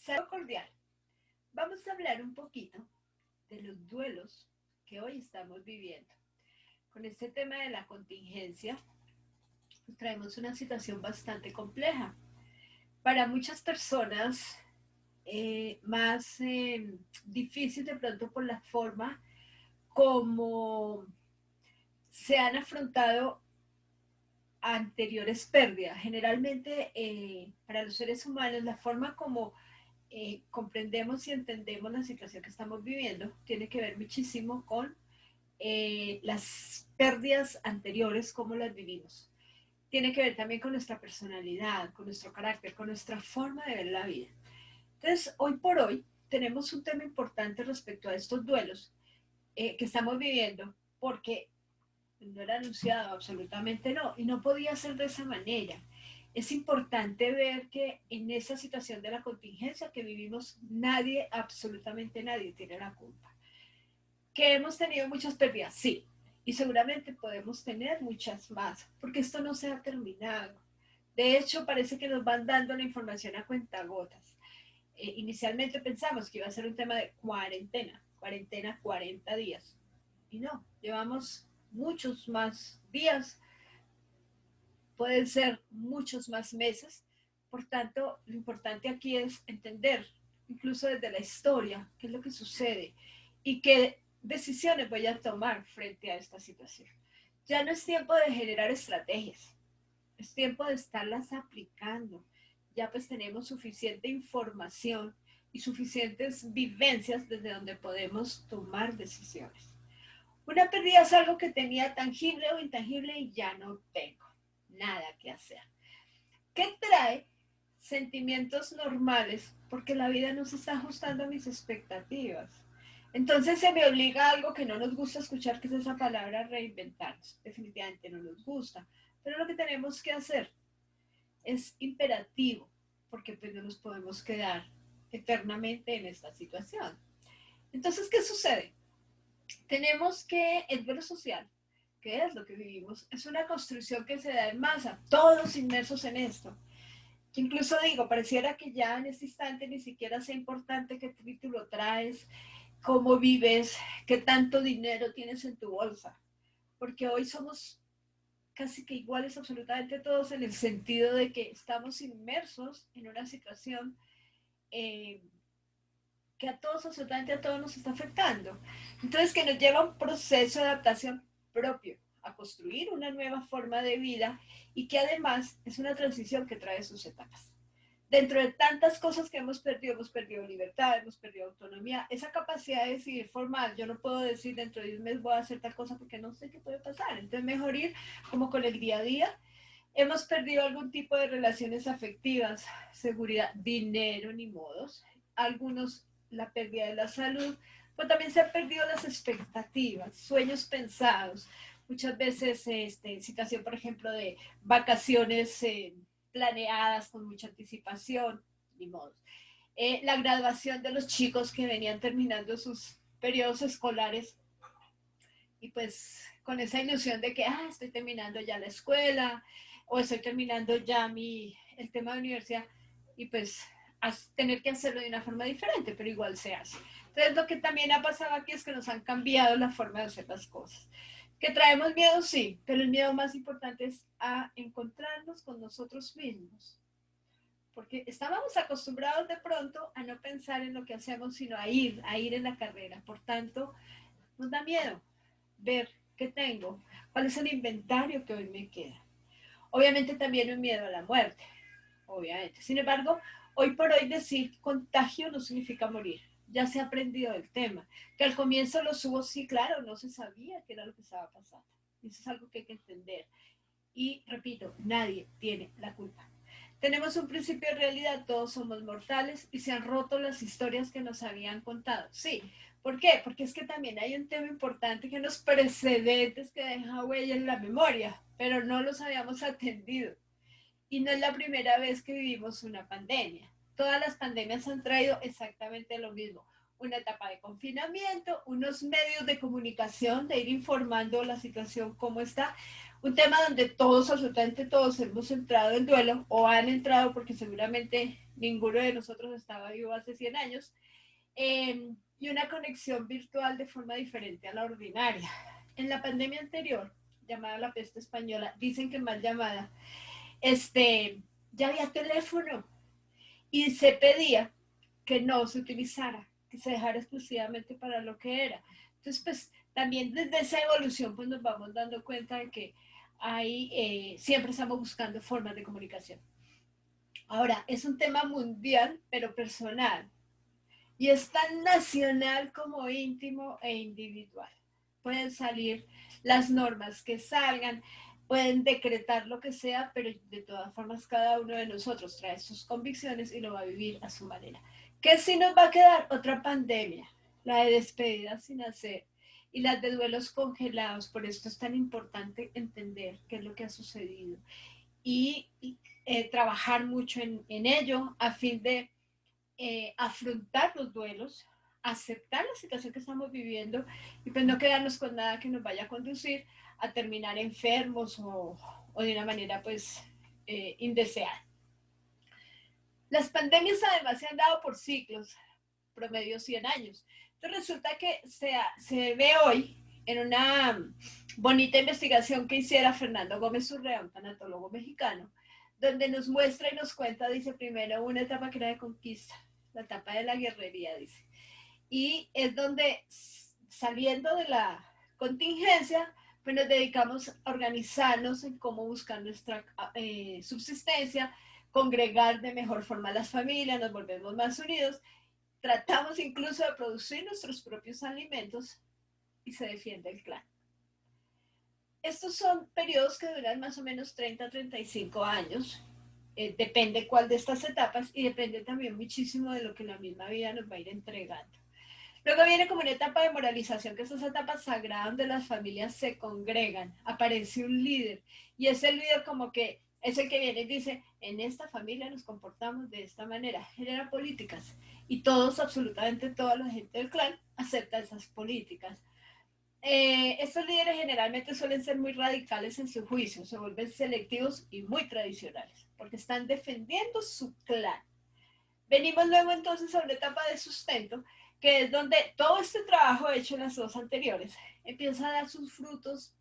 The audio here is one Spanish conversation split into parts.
Saludo cordial. Vamos a hablar un poquito de los duelos que hoy estamos viviendo. Con este tema de la contingencia, pues traemos una situación bastante compleja. Para muchas personas, más difícil de pronto por la forma como se han afrontado anteriores pérdidas. Generalmente, para los seres humanos, la forma como comprendemos y entendemos la situación que estamos viviendo tiene que ver muchísimo con las pérdidas anteriores, cómo las vivimos. Tiene que ver también con nuestra personalidad, con nuestro carácter, con nuestra forma de ver la vida. Entonces, hoy por hoy tenemos un tema importante respecto a estos duelos que estamos viviendo, porque no era anunciado, absolutamente no, y no podía ser de esa manera. Es importante ver que en esa situación de la contingencia que vivimos, nadie, absolutamente nadie, tiene la culpa. Que hemos tenido muchas pérdidas, sí, y seguramente podemos tener muchas más, porque esto no se ha terminado. De hecho, parece que nos van dando la información a cuentagotas. Inicialmente pensamos que iba a ser un tema de cuarentena 40 días, y no, llevamos muchos más días, pueden ser muchos más meses. Por tanto, lo importante aquí es entender, incluso desde la historia, qué es lo que sucede y qué decisiones voy a tomar frente a esta situación. Ya no es tiempo de generar estrategias, es tiempo de estarlas aplicando. Ya pues tenemos suficiente información y suficientes vivencias desde donde podemos tomar decisiones. Una pérdida es algo que tenía tangible o intangible y ya no tengo nada que hacer. ¿Qué trae? Sentimientos normales, porque la vida no se está ajustando a mis expectativas. Entonces se me obliga a algo que no nos gusta escuchar, que es esa palabra reinventarnos. Definitivamente no nos gusta. Pero lo que tenemos que hacer es imperativo, porque pues no nos podemos quedar eternamente en esta situación. Entonces, ¿qué sucede? Tenemos que el duelo social, que es lo que vivimos, es una construcción que se da en masa, todos inmersos en esto. Que incluso digo, pareciera que ya en este instante ni siquiera sea importante qué título traes, cómo vives, qué tanto dinero tienes en tu bolsa, porque hoy somos casi que iguales absolutamente todos en el sentido de que estamos inmersos en una situación eh, que a todos, absolutamente a todos nos está afectando. Entonces, que nos lleva a un proceso de adaptación propio, a construir una nueva forma de vida y que además es una transición que trae sus etapas. Dentro de tantas cosas que hemos perdido libertad, hemos perdido autonomía, esa capacidad de decidir formal. Yo no puedo decir dentro de un mes voy a hacer tal cosa porque no sé qué puede pasar. Entonces, mejor ir como con el día a día. Hemos perdido algún tipo de relaciones afectivas, seguridad, dinero, ni modos. Algunos la pérdida de la salud, pero también se han perdido las expectativas, sueños pensados. Muchas veces, situación, por ejemplo, de vacaciones planeadas con mucha anticipación, ni modos. La graduación de los chicos que venían terminando sus periodos escolares y pues con esa ilusión de que estoy terminando ya la escuela o estoy terminando ya el tema de universidad y pues tener que hacerlo de una forma diferente, pero igual se hace. Entonces lo que también ha pasado aquí es que nos han cambiado la forma de hacer las cosas. ¿Que traemos miedo? Sí, pero el miedo más importante es a encontrarnos con nosotros mismos. Porque estábamos acostumbrados de pronto a no pensar en lo que hacemos, sino a ir en la carrera. Por tanto, nos da miedo ver qué tengo, cuál es el inventario que hoy me queda. Obviamente también un miedo a la muerte, obviamente. Sin embargo, hoy por hoy decir contagio no significa morir. Ya se ha aprendido del tema. Que al comienzo los hubo, sí, claro, no se sabía qué era lo que estaba pasando. Eso es algo que hay que entender. Y repito, nadie tiene la culpa. Tenemos un principio de realidad, todos somos mortales y se han roto las historias que nos habían contado. Sí, ¿por qué? Porque es que también hay un tema importante que los precedentes que deja huella en la memoria, pero no los habíamos atendido. Y no es la primera vez que vivimos una pandemia. Todas las pandemias han traído exactamente lo mismo. una etapa de confinamiento, unos medios de comunicación, de ir informando la situación, cómo está, un tema donde todos, absolutamente todos, hemos entrado en duelo o han entrado porque seguramente ninguno de nosotros estaba vivo hace 100 años, y una conexión virtual de forma diferente a la ordinaria. En la pandemia anterior, llamada la peste española, dicen que mal llamada, ya había teléfono y se pedía que no se utilizara, que se dejara exclusivamente para lo que era. Entonces, pues también desde esa evolución pues nos vamos dando cuenta de que siempre estamos buscando formas de comunicación. Ahora, es un tema mundial, pero personal. Y es tan nacional como íntimo e individual. Pueden salir las normas que salgan, pueden decretar lo que sea, pero de todas formas cada uno de nosotros trae sus convicciones y lo va a vivir a su manera. ¿Qué sí nos va a quedar? Otra pandemia, la de despedidas sin hacer y las de duelos congelados. Por esto es tan importante entender qué es lo que ha sucedido y trabajar mucho en ello a fin de afrontar los duelos, aceptar la situación que estamos viviendo y pues no quedarnos con nada que nos vaya a conducir a terminar enfermos o de una manera pues indeseada. Las pandemias además se han dado por ciclos, promedio 100 años. Entonces resulta que se ve hoy en una bonita investigación que hiciera Fernando Gómez Urrea, un tanatólogo mexicano, donde nos muestra y nos cuenta, dice primero, una etapa que era de conquista, la etapa de la guerrería, dice. Y es donde saliendo de la contingencia, pues nos dedicamos a organizarnos en cómo buscar nuestra subsistencia, congregar de mejor forma a las familias, nos volvemos más unidos, tratamos incluso de producir nuestros propios alimentos y se defiende el clan. Estos son periodos que duran más o menos 30 a 35 años, depende cuál de estas etapas y depende también muchísimo de lo que la misma vida nos va a ir entregando. Luego viene como una etapa de moralización, que es esa etapa sagrada donde las familias se congregan, aparece un líder y ese líder como que es el que viene y dice, en esta familia nos comportamos de esta manera, genera políticas y todos, absolutamente toda la gente del clan acepta esas políticas. Estos líderes generalmente suelen ser muy radicales en su juicio, se vuelven selectivos y muy tradicionales, porque están defendiendo su clan. Venimos luego entonces a una etapa de sustento, que es donde todo este trabajo hecho en las dos anteriores empieza a dar sus frutos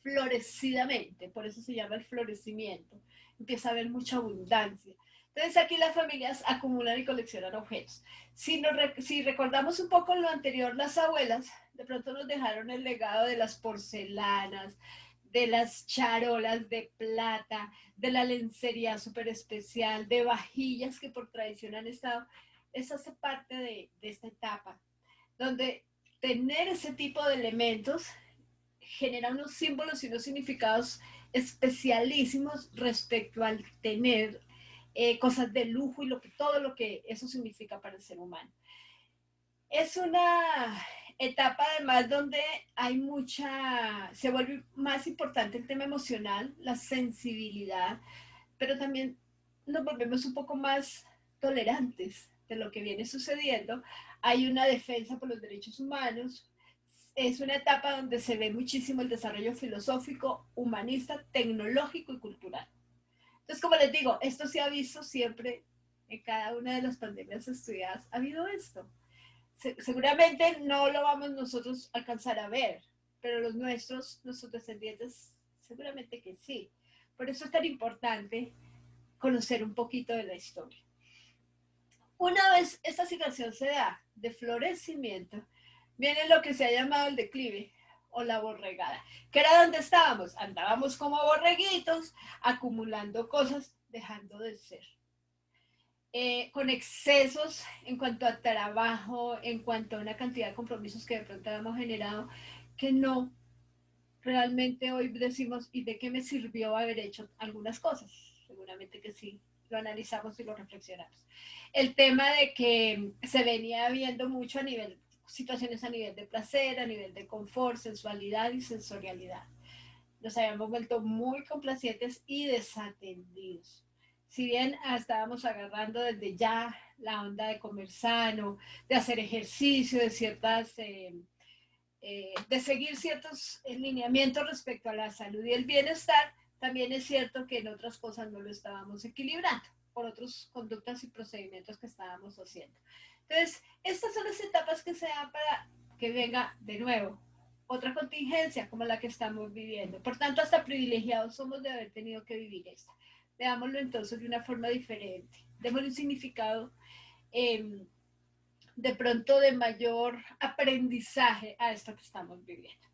florecidamente, por eso se llama el florecimiento, empieza a haber mucha abundancia. Entonces aquí las familias acumulan y coleccionan objetos. Si recordamos un poco lo anterior, las abuelas de pronto nos dejaron el legado de las porcelanas, de las charolas de plata, de la lencería súper especial, de vajillas que por tradición han estado. Eso hace parte de esta etapa, donde tener ese tipo de elementos genera unos símbolos y unos significados especialísimos respecto al tener cosas de lujo y todo lo que eso significa para el ser humano. Es una etapa además donde se vuelve más importante el tema emocional, la sensibilidad, pero también nos volvemos un poco más tolerantes de lo que viene sucediendo. Hay una defensa por los derechos humanos. Es una etapa donde se ve muchísimo el desarrollo filosófico, humanista, tecnológico y cultural. Entonces, como les digo, esto se ha visto siempre en cada una de las pandemias estudiadas. Ha habido esto. Seguramente no lo vamos nosotros a alcanzar a ver, pero nuestros descendientes, seguramente que sí. Por eso es tan importante conocer un poquito de la historia. Una vez esta situación se da de florecimiento, viene lo que se ha llamado el declive o la borregada, que era donde estábamos. Andábamos como borreguitos, acumulando cosas, dejando de ser. Con excesos en cuanto a trabajo, en cuanto a una cantidad de compromisos que de pronto habíamos generado, que no realmente hoy decimos, ¿y de qué me sirvió haber hecho algunas cosas? Seguramente que sí, lo analizamos y lo reflexionamos. El tema de que se venía viendo mucho situaciones a nivel de placer, a nivel de confort, sensualidad y sensorialidad. Nos habíamos vuelto muy complacientes y desatendidos. Si bien estábamos agarrando desde ya la onda de comer sano, de hacer ejercicio, de de seguir ciertos lineamientos respecto a la salud y el bienestar, también es cierto que en otras cosas no lo estábamos equilibrando por otras conductas y procedimientos que estábamos haciendo. Entonces, estas son las etapas que se dan para que venga de nuevo otra contingencia como la que estamos viviendo. Por tanto, hasta privilegiados somos de haber tenido que vivir esta. Veámoslo entonces de una forma diferente. Démosle un significado de pronto de mayor aprendizaje a esto que estamos viviendo.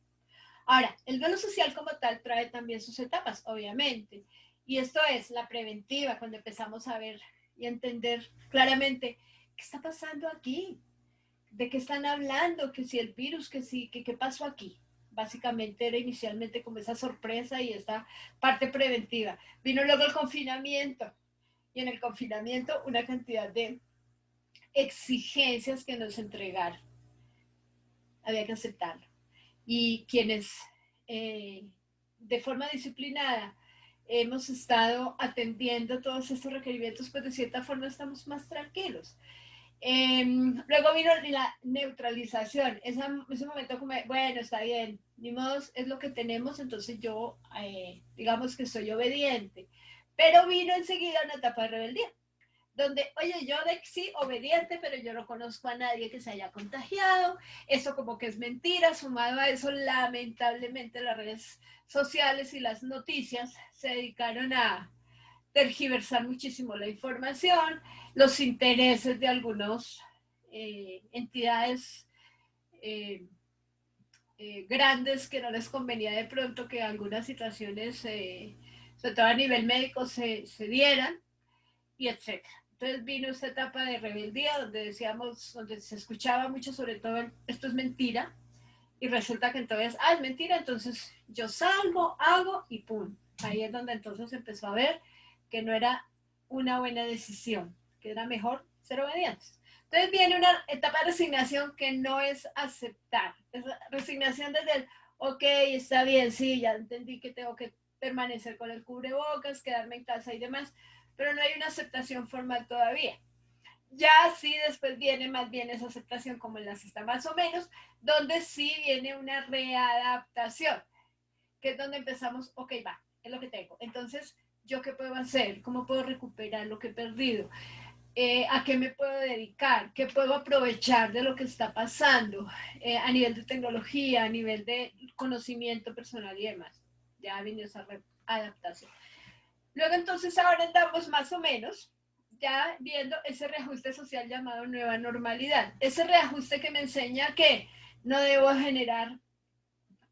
Ahora, el duelo social como tal trae también sus etapas, obviamente. Y esto es la preventiva, cuando empezamos a ver y entender claramente qué está pasando aquí, de qué están hablando, que si el virus, que si, que qué pasó aquí. Básicamente era inicialmente como esa sorpresa y esta parte preventiva. Vino luego el confinamiento y en el confinamiento una cantidad de exigencias que nos entregaron. Había que aceptarlo. Y quienes de forma disciplinada hemos estado atendiendo todos estos requerimientos, pues de cierta forma estamos más tranquilos. Luego vino la neutralización, ese momento como, bueno, está bien, ni modo, es lo que tenemos, entonces yo, digamos que soy obediente. Pero vino enseguida una etapa de rebeldía, donde, oye, yo de sí, obediente, pero yo no conozco a nadie que se haya contagiado, eso como que es mentira, sumado a eso, lamentablemente las redes sociales y las noticias se dedicaron a tergiversar muchísimo la información, los intereses de algunas entidades grandes que no les convenía de pronto que algunas situaciones, sobre todo a nivel médico, se dieran, y etcétera. Entonces vino esta etapa de rebeldía donde decíamos, donde se escuchaba mucho sobre todo esto es mentira, y resulta que entonces, es mentira, entonces yo salgo, hago y pum. Ahí es donde entonces empezó a ver que no era una buena decisión, que era mejor ser obedientes. Entonces viene una etapa de resignación que no es aceptar, es resignación desde el, ok, está bien, sí, ya entendí que tengo que permanecer con el cubrebocas, quedarme en casa y demás, pero no hay una aceptación formal todavía. Ya sí después viene más bien esa aceptación como en las está más o menos, donde sí viene una readaptación, que es donde empezamos, ok, va, es lo que tengo. Entonces, ¿yo qué puedo hacer? ¿Cómo puedo recuperar lo que he perdido? ¿A qué me puedo dedicar? ¿Qué puedo aprovechar de lo que está pasando a nivel de tecnología, a nivel de conocimiento personal y demás? Ya ha venido esa adaptación. Luego entonces ahora andamos más o menos ya viendo ese reajuste social llamado nueva normalidad. Ese reajuste que me enseña que no debo generar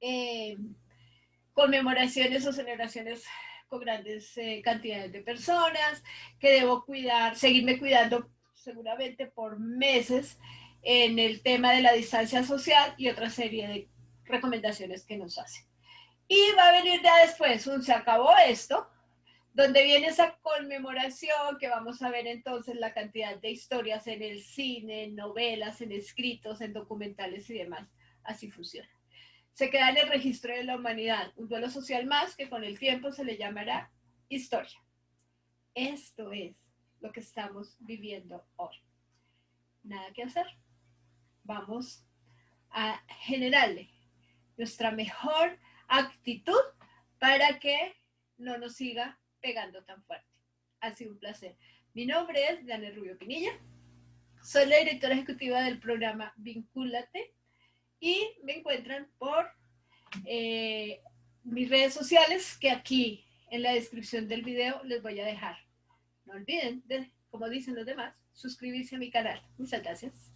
eh, conmemoraciones o celebraciones con grandes cantidades de personas, que debo cuidar, seguirme cuidando seguramente por meses en el tema de la distancia social y otra serie de recomendaciones que nos hacen. Y va a venir ya después se acabó esto, donde viene esa conmemoración que vamos a ver entonces la cantidad de historias en el cine, en novelas, en escritos, en documentales y demás. Así funciona. Se queda en el registro de la humanidad, un duelo social más que con el tiempo se le llamará historia. Esto es lo que estamos viviendo hoy. Nada que hacer. Vamos a generarle nuestra mejor actitud para que no nos siga pegando tan fuerte. Ha sido un placer. Mi nombre es Diana Rubio Pinilla. Soy la directora ejecutiva del programa Vincúlate y me encuentran por mis redes sociales que aquí en la descripción del video les voy a dejar. No olviden, como dicen los demás, suscribirse a mi canal. Muchas gracias.